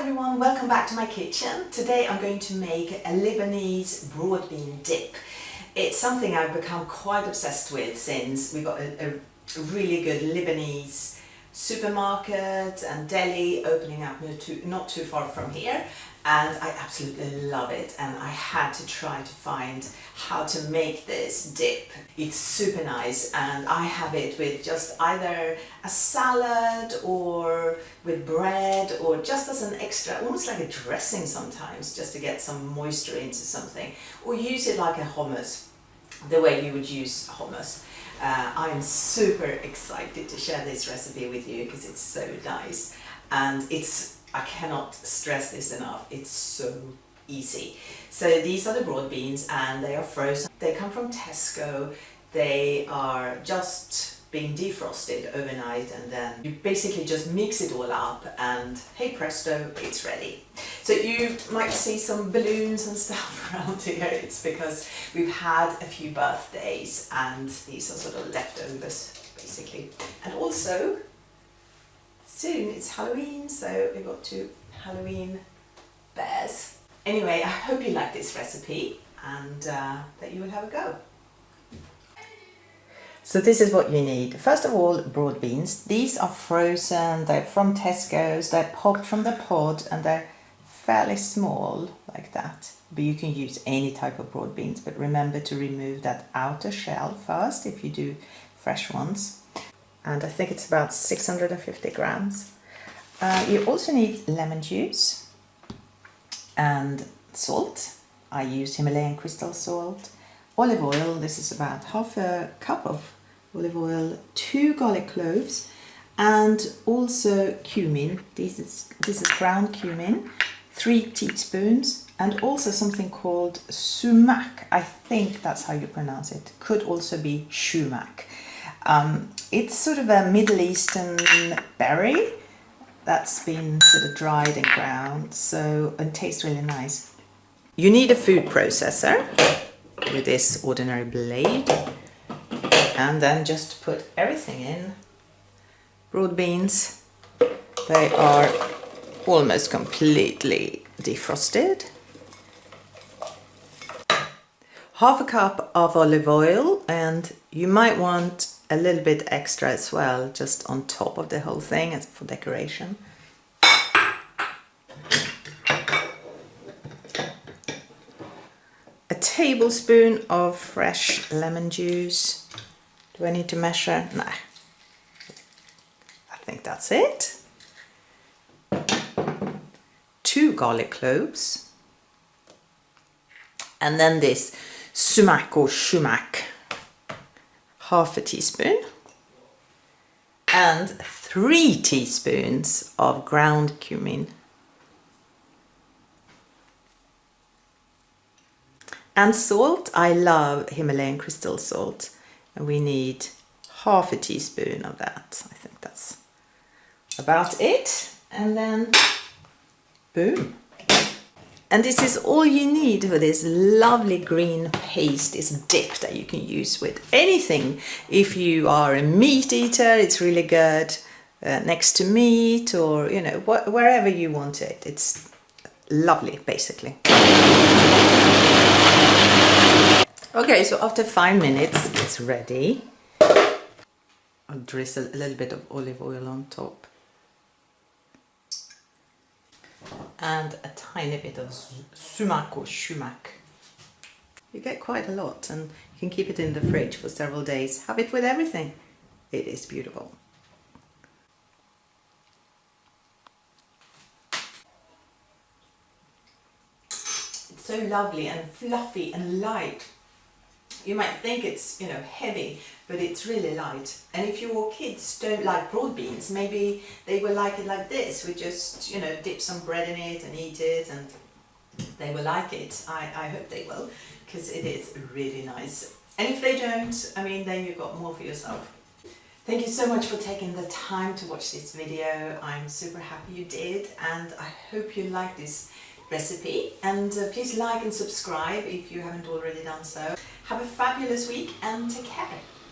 everyone, welcome back to my kitchen. Today I'm going to make a Lebanese broad bean dip. It's something I've become quite obsessed with since we got a really good Lebanese supermarket and deli opening up not too far from here, and I absolutely love it, and I had to try to find how to make this dip. It's super nice, and I have it with just either a salad or with bread, or just as an extra, almost like a dressing sometimes, just to get some moisture into something, or use it like a hummus, the way you would use hummus. I'm super excited to share this recipe with you because it's so nice, and I cannot stress this enough, it's so easy. So these are the broad beans, and they are frozen. They come from Tesco. They are just being defrosted overnight, and then you basically just mix it all up and hey presto, it's ready. So you might see some balloons and stuff around here. It's because we've had a few birthdays, and these are sort of leftovers basically. And also soon it's Halloween, so we've got 2 Halloween bears. Anyway, I hope you like this recipe, and that you will have a go. So this is what you need. First of all, broad beans. These are frozen, they're from Tesco's, they're popped from the pod, and they're fairly small like that. But you can use any type of broad beans, but remember to remove that outer shell first if you do fresh ones. And I think it's about 650 grams. You also need lemon juice and salt. I used Himalayan crystal salt. Olive oil, this is about half a cup of olive oil, 2 garlic cloves, and also cumin. This is ground cumin, 3 teaspoons, and also something called sumac. I think that's how you pronounce it. Could also be sumac. It's sort of a Middle Eastern berry that's been sort of dried and ground, and tastes really nice. You need a food processor with this ordinary blade, and then just put everything in. Broad beans, they are almost completely defrosted. Half a cup of olive oil, and you might want a little bit extra as well, just on top of the whole thing as for decoration. A tablespoon of fresh lemon juice. Do I need to measure? No. I think that's it. 2 garlic cloves. And then this sumac or shumac, half a teaspoon. And 3 teaspoons of ground cumin. And salt, I love Himalayan crystal salt, and we need half a teaspoon of that. I think that's about it, and then boom. And this is all you need for this lovely green paste, this dip that you can use with anything. If you are a meat eater, it's really good next to meat, or you know, wherever you want it. It's lovely basically. Okay, so after 5 minutes it's ready. I'll drizzle a little bit of olive oil on top, and a tiny bit of sumac or shumac. You get quite a lot, and you can keep it in the fridge for several days. Have it with everything. It is beautiful. It's so lovely and fluffy and light. You might think it's, you know, heavy, but it's really light. And if your kids don't like broad beans, maybe they will like it like this. We just, you know, dip some bread in it and eat it, and they will like it. I hope they will, because it is really nice. And if they don't, I mean, then you've got more for yourself. Thank you so much for taking the time to watch this video. I'm super happy you did, and I hope you like this recipe, and please like and subscribe if you haven't already done so. Have a fabulous week and take care.